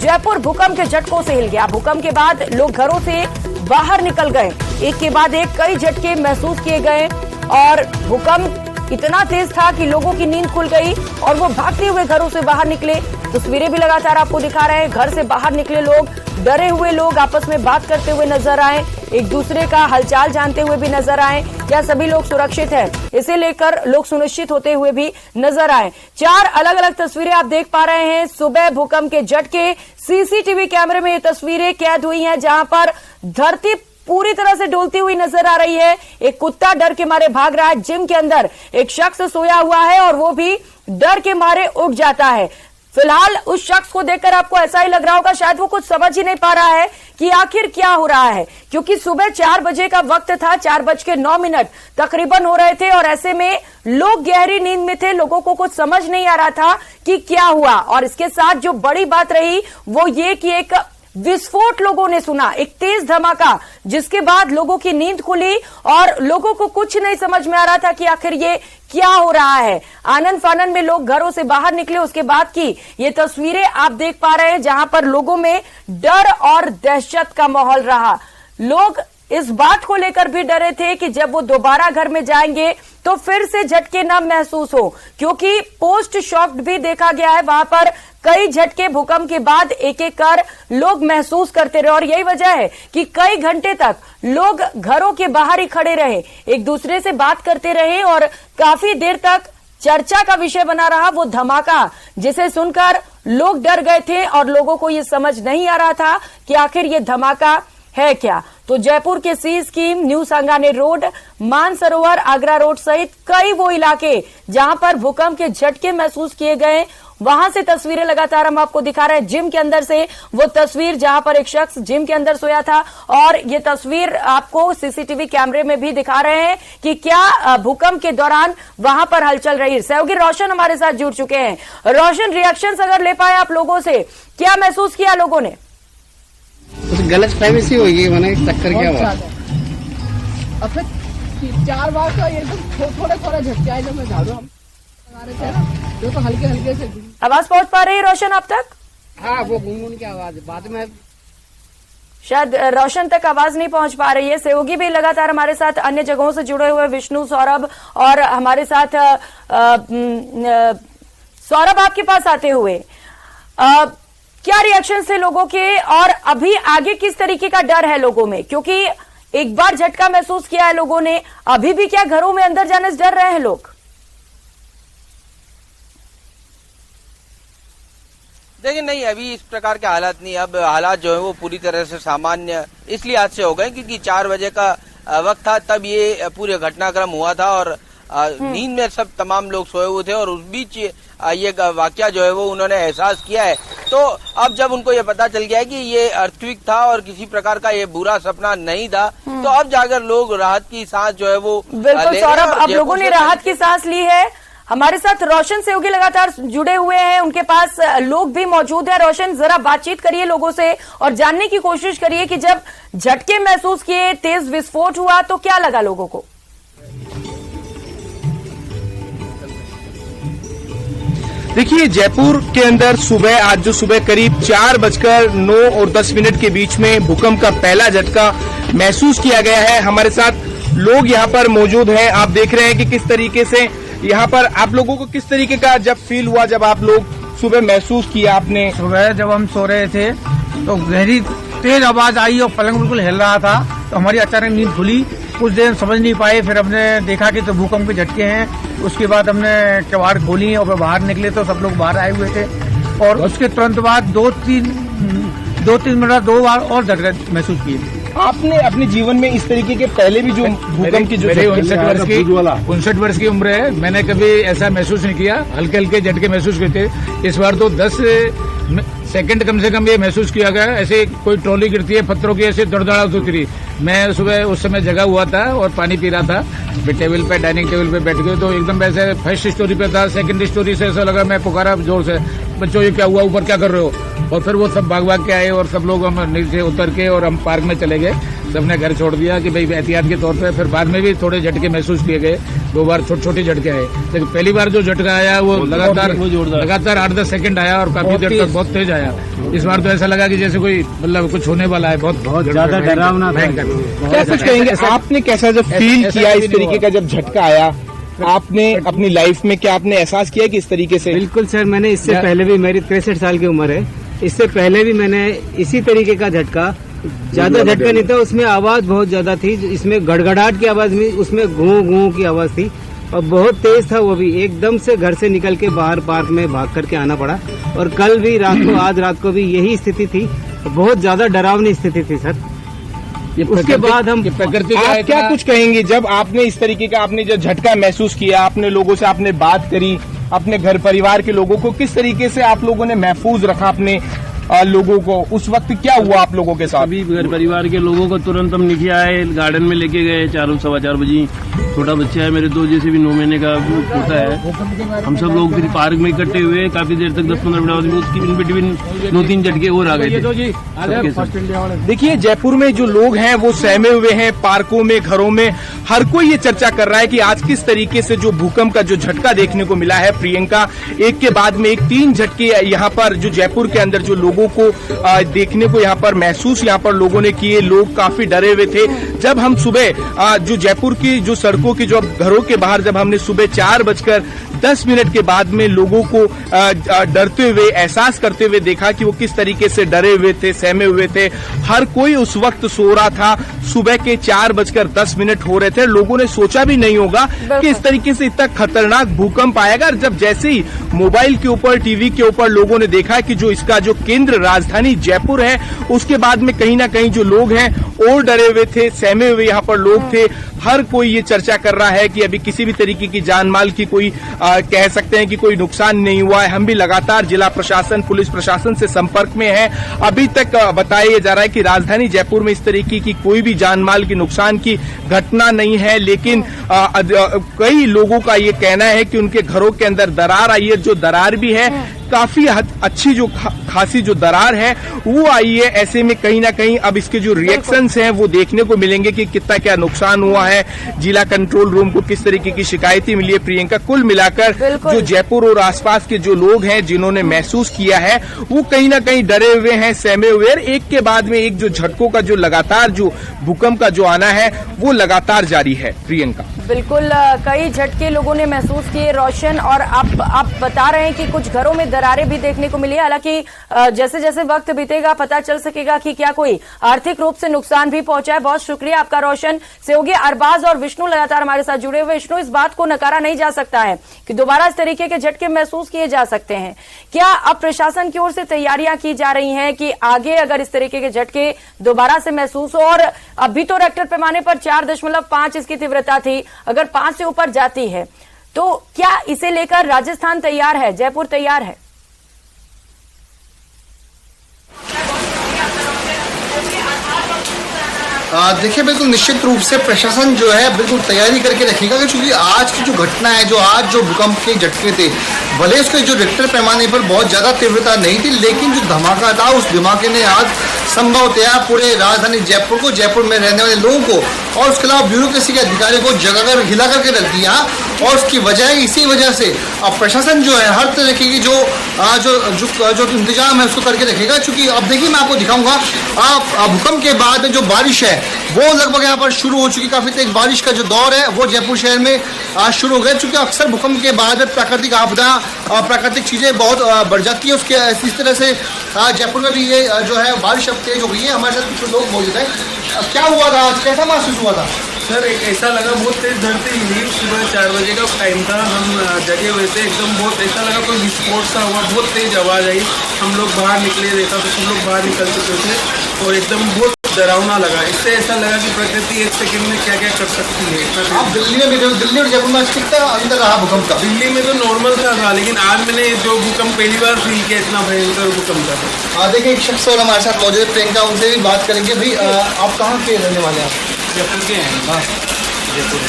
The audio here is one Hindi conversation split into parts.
जयपुर भूकंप के झटकों से हिल गया। भूकंप के बाद लोग घरों से बाहर निकल गए, एक के बाद एक कई झटके महसूस किए गए और भूकंप इतना तेज था कि लोगों की नींद खुल गई और वो भागते हुए घरों से बाहर निकले। तस्वीरें भी लगातार आपको दिखा रहे हैं। घर से बाहर निकले लोग, डरे हुए लोग आपस में बात करते हुए नजर आए, एक दूसरे का हालचाल जानते हुए भी नजर आए। क्या सभी लोग सुरक्षित हैं, इसे लेकर लोग सुनिश्चित होते हुए भी नजर आए। 4 अलग अलग तस्वीरें आप देख पा रहे हैं। सुबह भूकंप के झटके, सीसीटीवी कैमरे में ये तस्वीरें कैद हुई हैं, जहां पर धरती पूरी तरह से डोलती हुई नजर आ रही है। एक कुत्ता डर के मारे भाग रहा है। जिम के अंदर एक शख्स सोया हुआ है और वो भी डर के मारे उठ जाता है। फिलहाल उस शख्स को देखकर आपको ऐसा ही लग रहा होगा शायद वो कुछ समझ ही नहीं पा रहा है कि आखिर क्या हो रहा है, क्योंकि सुबह 4 बजे का वक्त था, 4:09 तकरीबन हो रहे थे और ऐसे में लोग गहरी नींद में थे। लोगों को कुछ समझ नहीं आ रहा था कि क्या हुआ। और इसके साथ जो बड़ी बात रही वो ये कि एक विस्फोट लोगों ने सुना, एक तेज धमाका, जिसके बाद लोगों की नींद खुली और लोगों को कुछ नहीं समझ में आ रहा था कि आखिर ये क्या हो रहा है। आनन फानन में लोग घरों से बाहर निकले। उसके बाद की ये तस्वीरें आप देख पा रहे हैं, जहां पर लोगों में डर और दहशत का माहौल रहा। लोग इस बात को लेकर भी डरे थे कि जब वो दोबारा घर में जाएंगे तो फिर से झटके न महसूस हो, क्योंकि पोस्ट शॉक भी देखा गया है। वहां पर कई झटके भूकंप के बाद एक एक कर लोग महसूस करते रहे और यही वजह है कि कई घंटे तक लोग घरों के बाहर ही खड़े रहे, एक दूसरे से बात करते रहे और काफी देर तक चर्चा का विषय बना रहा वो धमाका, जिसे सुनकर लोग डर गए थे और लोगों को ये समझ नहीं आ रहा था कि आखिर ये धमाका है क्या। तो जयपुर के C scheme, new Sanganer road, Mansarovar, Agra road सहित कई वो इलाके जहां पर भूकंप के झटके महसूस किए गए, वहां से तस्वीरें लगातार हम आपको दिखा रहे हैं। जिम के अंदर से वो तस्वीर जहां पर एक शख्स जिम के अंदर सोया था और ये तस्वीर आपको सीसीटीवी कैमरे में भी दिखा रहे हैं कि क्या भूकंप के दौरान वहां पर हलचल रही। सहयोगी रोशन हमारे साथ जुड़ चुके हैं। रोशन, रिएक्शंस अगर ले पाए आप लोगों से, क्या महसूस किया लोगों ने? गलत फहमी सी होगी, मैंने टक्कर क्या हुआ। अब फिर 4 बार तो ये थोड़े झटके आए, जब मैं झाड़ू हम लगा रहे थे ना, जो तो हल्के हल्के से। आवाज पहुंच पा रही है रोशन आप तक? हाँ, वो गुनगुन की आवाज बाद में शायद रोशन तक आवाज नहीं पहुंच पा रही है। सहयोगी भी लगातार हमारे साथ अन्य जगहों से जुड़े हुए, विष्णु, सौरभ और हमारे साथ सौरभ आपके पास आते हुए क्या रिएक्शन थे लोगों के और अभी आगे किस तरीके का डर है लोगों में, क्योंकि एक बार झटका महसूस किया है लोगों ने, अभी भी क्या घरों में अंदर जाने से डर रहे हैं लोग? देखिए, नहीं, अभी इस प्रकार के हालात नहीं। अब हालात जो है वो पूरी तरह से सामान्य इसलिए आज से हो गए क्योंकि 4 बजे का वक्त था, तब ये पूरे घटनाक्रम हुआ था और नींद में सब तमाम लोग सोए हुए थे और उस बीच ये वाकया जो है वो उन्होंने एहसास किया है। तो अब जब उनको ये पता चल गया है कि ये अर्थक्वेक था और किसी प्रकार का ये बुरा सपना नहीं था, तो अब जाकर लोग राहत की सांस जो है वो बिल्कुल सौरभ, अब लोगों ने राहत की सांस ली है। हमारे साथ रोशन सहयोगी लगातार जुड़े हुए हैं, उनके पास लोग भी मौजूद है। रोशन, जरा बातचीत करिए लोगों से और जानने की कोशिश करिए कि जब झटके महसूस किए, तेज विस्फोट हुआ, तो क्या लगा लोगों को? देखिए, जयपुर के अंदर आज जो सुबह करीब 4:09 के बीच में भूकंप का पहला झटका महसूस किया गया है। हमारे साथ लोग यहाँ पर मौजूद हैं। आप देख रहे हैं कि किस तरीके से यहाँ पर आप लोगों को किस तरीके का जब फील हुआ, जब आप लोग सुबह महसूस किया आपने? सुबह जब हम सो रहे थे तो गहरी तेज आवाज आई और पलंग बिल्कुल हिल रहा था, तो हमारी अचानक नींद खुली। कुछ देर समझ नहीं पाए, फिर हमने देखा कि तो भूकंप के झटके हैं। उसके बाद हमने किवाड़ खोली और बाहर निकले तो सब लोग बाहर आए हुए थे और उसके तुरंत बाद 2-3 मिनट 2 बार और झटके महसूस किए। आपने अपने जीवन में इस तरीके के पहले भी जो भूकंप की 59 वर्ष की उम्र है, मैंने कभी ऐसा महसूस नहीं किया। हल्के हल्के झटके महसूस किए थे। इस बार तो 10 सेकंड कम से कम ये महसूस किया गया। ऐसे कोई ट्रॉली गिरती है पत्थरों की, ऐसे दड़दड़ाहट होती रही। मैं सुबह उस समय जगा हुआ था और पानी पी रहा था टेबल पे, डाइनिंग टेबल पे बैठ गए, तो एकदम वैसे फर्स्ट स्टोरी पे था, सेकंड स्टोरी से ऐसा लगा, मैं पुकारा जोर से, बच्चों ये क्या हुआ, ऊपर क्या कर रहे हो? और फिर वो सब भाग के आए और सब लोग हम नीचे उतर के और हम पार्क में चले गए। सबने घर छोड़ दिया कि भाई एहतियात के तौर पे। फिर बाद में भी थोड़े झटके महसूस किए गए, 2 बार छोटे झटके आए, लेकिन पहली बार जो झटका आया वो लगातार 8-10 सेकंड आया और काफी देर तक बहुत तेज आया। इस बार तो ऐसा लगा कि जैसे कोई मतलब कुछ होने वाला है, बहुत ज्यादा डरावना भयंकर। क्या कुछ कहेंगे, आपने कैसा जब फील किया इस तरीके का जब झटका आया, आपने अपनी लाइफ में क्या आपने एहसास किया कि इस तरीके से? बिल्कुल सर, मैंने इससे पहले भी, मेरी 63 साल की उम्र है, इससे पहले भी मैंने इसी तरीके का झटका, ज्यादा झटका नहीं था, उसमें आवाज बहुत ज्यादा थी, इसमें गड़गड़ाहट की आवाज में, उसमें घू घू की आवाज थी और बहुत तेज था। वो भी एकदम से घर से निकल के बाहर पार्क में भाग करके आना पड़ा। और कल भी रात को, आज रात को भी यही स्थिति थी, बहुत ज्यादा डरावनी स्थिति थी सर। उसके बाद हम प्रकृति आप क्या कुछ कहेंगे जब आपने इस तरीके का आपने जो झटका महसूस किया, अपने लोगों से आपने बात करी, अपने घर परिवार के लोगों को किस तरीके से आप लोगों ने महफूज रखा अपने लोगों को? उस वक्त क्या हुआ आप लोगों के साथ? अभी घर परिवार के लोगों को तुरंत हम नीचे आए, गार्डन में लेके गए, 4-4:15 बजे। छोटा बच्चा है मेरे, 2 जैसे भी 9 महीने का होता है। हम सब लोग फिर पार्क में इकट्ठे हुए, काफी देर तक 10-15 मिनट बाद उसकी इन बिटवीन 2-3 झटके और आ गए थे। देखिए, जयपुर में जो लोग हैं वो सहमे हुए हैं, पार्कों में, घरों में, हर कोई ये चर्चा कर रहा है कि आज किस तरीके से जो भूकंप का जो झटका देखने को मिला है प्रियंका, एक के बाद में एक 3 झटके यहाँ पर जो जयपुर के अंदर जो लोगों को देखने को यहाँ पर महसूस यहाँ पर लोगों ने किए। लोग काफी डरे हुए थे। जब हम सुबह जो जयपुर की जो सड़कों की जो घरों के बाहर जब हमने सुबह 4:10 के बाद में लोगों को डरते हुए, एहसास करते हुए देखा कि वो किस तरीके से डरे हुए थे, सहमे हुए थे। हर कोई उस वक्त सो रहा था। सुबह के 4:10 हो रहे थे। लोगों ने सोचा भी नहीं होगा कि इस तरीके से इतना खतरनाक भूकंप आएगा। जब जैसे ही मोबाइल के ऊपर, टीवी के ऊपर लोगों ने देखा कि जो इसका जो केंद्र राजधानी जयपुर है, उसके बाद में कहीं ना कहीं जो लोग हैं और डरे हुए थे, सहमे हुए यहाँ पर लोग थे। हर कोई ये चर्चा कर रहा है कि अभी किसी भी तरीके की जान माल की कोई कह सकते हैं कि कोई नुकसान नहीं हुआ है। हम भी लगातार जिला प्रशासन, पुलिस प्रशासन से संपर्क में हैं। अभी तक बताया जा रहा है कि राजधानी जयपुर में इस तरीके की कोई भी जान माल की नुकसान की घटना नहीं है, लेकिन कई लोगों का ये कहना है कि उनके घरों के अंदर दरार आई है। जो दरार भी है, काफी अच्छी जो खासी जो दरार है वो आई है। ऐसे में कहीं ना कहीं अब इसके जो रिएक्शंस हैं वो देखने को मिलेंगे कि कितना क्या नुकसान हुआ है। जिला कंट्रोल रूम को किस तरीके की शिकायतें मिली है। प्रियंका, कुल मिलाकर जो जयपुर और आसपास के जो लोग हैं जिन्होंने महसूस किया है वो कहीं ना कहीं डरे हुए हैं, सहमे हुए हैं। एक के बाद में एक जो झटकों का जो लगातार जो भूकंप का जो आना है वो लगातार जारी है। प्रियंका, बिल्कुल, कई झटके लोगों ने महसूस किए रोशन, और आप बता रहे हैं कि कुछ घरों में दरारें भी देखने को मिली। हालांकि जैसे जैसे वक्त बीतेगा पता चल सकेगा कि क्या कोई आर्थिक रूप से नुकसान भी पहुंचा है। बहुत शुक्रिया आपका रोशन। सहयोगी अरबाज और विष्णु लगातार हमारे साथ जुड़े हुए। विष्णु, इस बात को नकारा नहीं जा सकता है कि दोबारा इस तरीके के झटके महसूस किए जा सकते हैं। क्या अब प्रशासन की ओर से तैयारियां की जा रही हैं कि आगे अगर इस तरीके के झटके दोबारा से महसूस हो, और अभी तो रेक्टर पैमाने पर 4.5 इसकी तीव्रता थी, अगर 5 से ऊपर जाती है तो क्या इसे लेकर राजस्थान तैयार है, जयपुर तैयार है? देखिए, बिल्कुल निश्चित रूप से प्रशासन जो है बिल्कुल तैयारी करके रखेगा, क्योंकि आज की जो घटना है, जो आज जो भूकंप के झटके थे, भले उसके जो रिक्टर पैमाने पर बहुत ज़्यादा तीव्रता नहीं थी, लेकिन जो धमाका था उस धमाके ने आज संभवतया पूरे राजधानी जयपुर को, जयपुर में रहने वाले लोगों को और उसके अलावा ब्यूरोक्रेसी के अधिकारियों को जगह हिला करके रख दिया। और उसकी वजह, इसी वजह से अब प्रशासन जो है हर तरीके की जो इंतजाम है उसको करके रखेगा। क्योंकि अब देखिए, मैं आपको दिखाऊंगा, भूकंप के बाद जो बारिश है वो लगभग यहाँ पर शुरू हो चुकी। काफी तेज बारिश का जो दौर है वो जयपुर शहर में आज शुरू हो गया। चूंकि अक्सर भूकंप के बाद प्राकृतिक आपदा, प्राकृतिक चीजें बहुत बढ़ जाती है, उसके इस तरह से जयपुर में भी ये जो है बारिश अब तेज हो गई है। हमारे साथ कुछ लोग मौजूद हैं। क्या हुआ था आज, कैसा महसूस हुआ था? सर, ऐसा लगा बहुत तेज धरती हिली। सुबह 4 बजे का टाइम था, हम जगे हुए थे, एकदम बहुत ऐसा लगा कोई विस्फोट सा हुआ, बहुत तेज आवाज़ आई। हम लोग बाहर निकले, देखा तो सब लोग बाहर निकल चुके थे और एकदम बहुत डरावना लगा। इससे ऐसा लगा कि प्रकृति 1 सेकंड में क्या क्या कर सकती है। आप दिल्ली में भी, दिल्ली और जयपुर में कितना अंदर रहा भूकंप का? दिल्ली में तो नॉर्मल था, लेकिन आज मैंने जो भूकंप पहली बार फील किया, इतना भयंकर भूकंप था। देखिए, एक शख्स और हमारे साथ मौजूद है, प्रियंका, उनसे भी बात करेंगे। भाई, आप कहाँ के रहने वाले हैं? जयपुर के हैं। हाँ,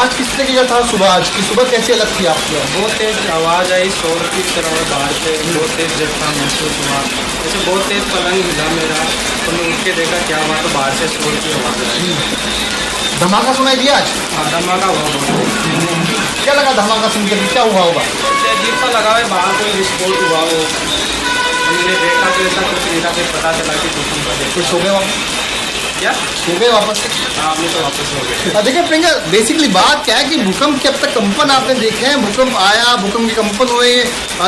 आज किस तरीके का था सुबह? आज की सुबह कैसी अलग थी आपकी? बहुत तेज आवाज़ आई, शोर की तरह बाहर से बहुत तेज झटका महसूस हुआ। जैसे बहुत तेज पलंग हिला मेरा, तो मैं उठ के देखा क्या हुआ, तो बाहर से शोर की आवाज़ आई। धमाका सुनाई दिया आज? हाँ, धमाका हुआ बहुत। क्या लगा धमाका सुन के, क्या हुआ होगा? अजीब सा लगा है, बाहर कोई विस्फोट हुआ हो। हमने देखा तो ऐसा कुछ नहीं था, फिर पता चला कि कुछ सो गए वापस? क्या सो गए वापस? हाँ, हमने तो वापस हो गए। देखिए प्रियंका, बेसिकली बात क्या है कि भूकंप के अब तक कंपन आपने देखे हैं, भूकंप आया, भूकंप के कंपन हुए,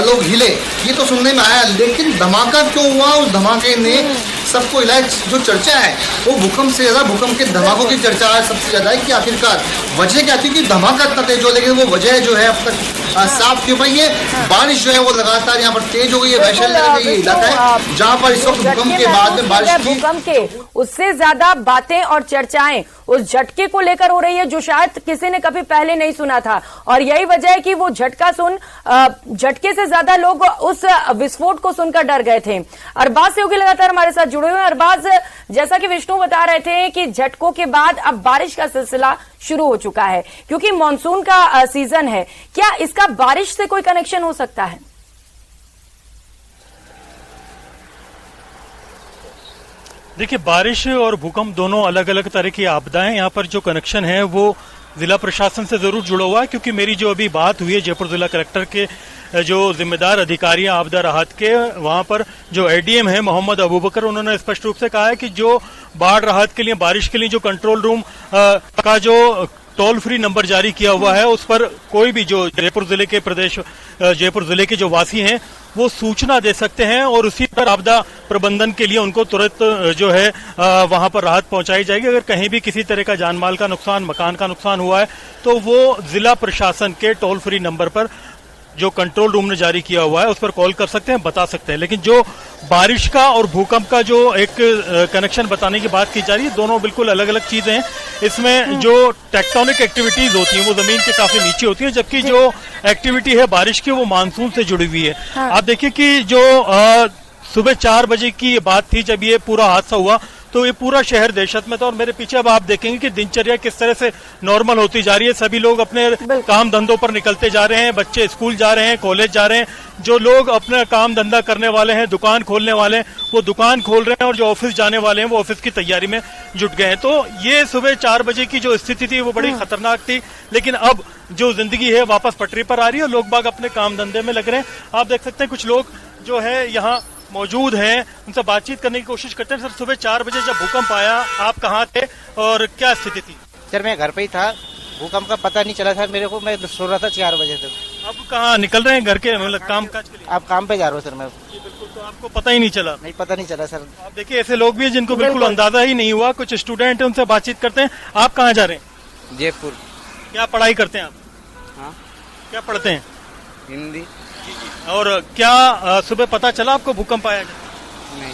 लोग हिले, ये तो सुनने में आया, लेकिन धमाका क्यों हुआ? उस धमाके ने सबको हिलाया। जो चर्चा है वो भूकंप से ज्यादा भूकंप के धमाकों की चर्चा है सबसे ज्यादा है कि आखिरकार वजह क्या थी कि धमाका इतना तेज हो, लेकिन वो वजह जो है अब तक साफ क्यों भाई? ये बारिश जो है वो लगातार यहाँ पर तेज हो गई है। वैशाली नगर ये इलाका है जहाँ पर इस वक्त भूकंप के बाद में बारिश की, भूकंप के उससे ज्यादा बातें और चर्चाएं उस झटके को लेकर हो रही है जो शायद किसी ने कभी पहले नहीं सुना था। और यही वजह है कि वो झटके से ज्यादा लोग उस विस्फोट को सुनकर डर गए थे। अरबाज सहयोगी लगातार हमारे साथ जुड़े हुए हैं। अरबाज, जैसा कि विष्णु बता रहे थे कि झटकों के बाद अब बारिश का सिलसिला शुरू हो चुका है क्योंकि मानसून का सीजन है, क्या इसका बारिश से कोई कनेक्शन हो सकता है? देखिए, बारिश और भूकंप दोनों अलग अलग तरह की आपदाएं, यहाँ पर जो कनेक्शन है वो जिला प्रशासन से जरूर जुड़ा हुआ है क्योंकि मेरी जो अभी बात हुई है जयपुर जिला कलेक्टर के जो जिम्मेदार अधिकारी हैं आपदा राहत के, वहां पर जो एडीएम है मोहम्मद अबूबकर, उन्होंने स्पष्ट रूप से कहा है कि जो बाढ़ राहत के लिए, बारिश के लिए जो कंट्रोल रूम का जो टोल फ्री नंबर जारी किया हुआ है उस पर कोई भी जो जयपुर जिले के जो वासी हैं वो सूचना दे सकते हैं और उसी पर आपदा प्रबंधन के लिए उनको तुरंत जो है वहां पर राहत पहुंचाई जाएगी। अगर कहीं भी किसी तरह का जान माल का नुकसान, मकान का नुकसान हुआ है तो वो जिला प्रशासन के टोल फ्री नंबर पर जो कंट्रोल रूम ने जारी किया हुआ है उस पर कॉल कर सकते हैं, बता सकते हैं। लेकिन जो बारिश का और भूकंप का जो एक कनेक्शन बताने की बात की जा रही है, दोनों बिल्कुल अलग अलग चीजें हैं। इसमें जो टेक्टोनिक एक्टिविटीज होती हैं वो जमीन के काफी नीचे होती है, जबकि जो एक्टिविटी है बारिश की वो मानसून से जुड़ी हुई है। आप देखिए कि जो सुबह 4 बजे की बात थी जब ये पूरा हादसा हुआ तो ये पूरा शहर दहशत में था और मेरे पीछे अब आप देखेंगे कि दिनचर्या किस तरह से नॉर्मल होती जा रही है। सभी लोग अपने काम धंधों पर निकलते जा रहे हैं, बच्चे स्कूल जा रहे हैं, कॉलेज जा रहे हैं, जो लोग अपना काम धंधा करने वाले हैं, दुकान खोलने वाले हैं वो दुकान खोल रहे हैं और जो ऑफिस जाने वाले हैं वो ऑफिस की तैयारी में जुट गए हैं। तो ये सुबह 4 बजे की जो स्थिति थी वो बड़ी खतरनाक थी, लेकिन अब जो जिंदगी है वापस पटरी पर आ रही है और लोग बाग अपने काम धंधे में लग रहे हैं। आप देख सकते हैं कुछ लोग जो है यहाँ मौजूद हैं, उनसे बातचीत करने की कोशिश करते हैं। सर, सुबह 4 बजे जब भूकंप आया आप कहाँ थे और क्या स्थिति थी? सर, मैं घर पे ही था, भूकंप का पता नहीं चला था मेरे को, मैं सो रहा था 4 बजे तक। अब कहाँ निकल रहे हैं घर के, मतलब काम काज के लिए? आप काम पे जा रहा हूँ सर मैं। बिल्कुल, तो आपको पता ही नहीं चला? नहीं, पता नहीं चला सर। आप देखिए ऐसे लोग भी हैं जिनको बिल्कुल अंदाजा ही नहीं हुआ। कुछ स्टूडेंट हैं, उनसे बातचीत करते हैं। आप कहाँ जा रहे हैं? जयपुर। क्या पढ़ाई करते हैं आप? हाँ। क्या पढ़ते हैं? हिंदी। और क्या सुबह पता चला आपको भूकंप आया? नहीं।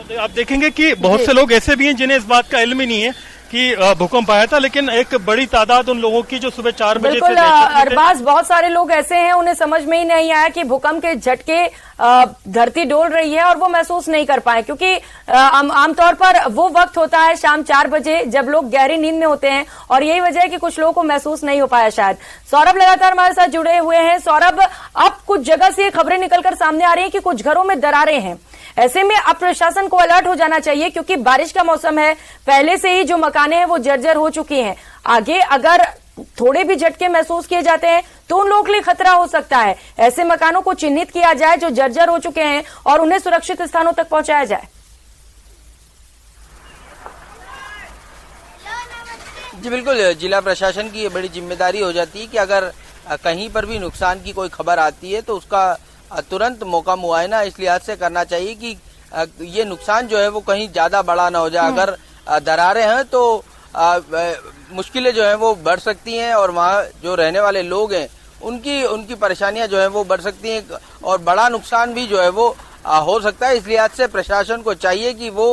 तो आप देखेंगे कि बहुत से लोग ऐसे भी हैं जिन्हें इस बात का इल्म ही नहीं है कि भूकंप आया था, लेकिन एक बड़ी तादाद उन लोगों की जो सुबह 4 बजे से अरबाज, बहुत सारे लोग ऐसे हैं उन्हें समझ में ही नहीं आया कि भूकंप के झटके धरती डोल रही है और वो महसूस नहीं कर पाए क्योंकि आमतौर पर वो वक्त होता है शाम 4 बजे जब लोग गहरी नींद में होते हैं और यही वजह है कि कुछ लोगों को महसूस नहीं हो पाया शायद। सौरभ लगातार हमारे साथ जुड़े हुए हैं। सौरभ, अब कुछ जगह से खबरें निकलकर सामने आ रही है कि कुछ घरों में दरारें हैं, ऐसे में अब प्रशासन को अलर्ट हो जाना चाहिए क्योंकि बारिश का मौसम है, पहले से ही जो मकानें हैं वो जर्जर हो चुकी हैं। आगे अगर थोड़े भी झटके महसूस किए जाते हैं तो उन लोगों के लिए खतरा हो सकता है। ऐसे मकानों को चिन्हित किया जाए जो जर्जर हो चुके हैं और उन्हें सुरक्षित स्थानों तक पहुंचाया जाए। जी बिल्कुल, जिला प्रशासन की ये बड़ी जिम्मेदारी हो जाती है कि अगर कहीं पर भी नुकसान की कोई खबर आती है तो उसका तुरंत मौका मुआयना इस लिहाज से करना चाहिए कि ये नुकसान जो है वो कहीं ज्यादा बड़ा ना हो जाए। अगर दरारें हैं तो मुश्किलें जो है वो बढ़ सकती हैं और वहाँ जो रहने वाले लोग हैं उनकी परेशानियां जो है वो बढ़ सकती हैं और बड़ा नुकसान भी जो है वो हो सकता है। इस लिहाज से प्रशासन को चाहिए कि वो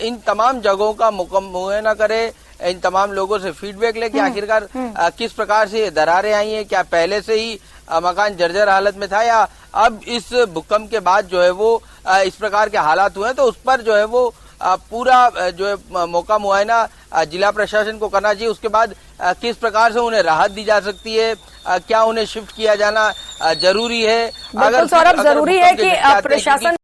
इन तमाम जगहों का मुआयना करे, इन तमाम लोगों से फीडबैक ले कि आखिरकार किस प्रकार से दरारें आई हैं, क्या पहले से ही मकान जर्जर हालत में था या अब इस भूकंप के बाद जो है वो इस प्रकार के हालात हुए हैं, तो उस पर जो है वो पूरा जो है मौका मुआयना जिला प्रशासन को करना चाहिए। उसके बाद किस प्रकार से उन्हें राहत दी जा सकती है, क्या उन्हें शिफ्ट किया जाना जरूरी है। बिल्कुल सौरभ, जरूरी है कि प्रशासन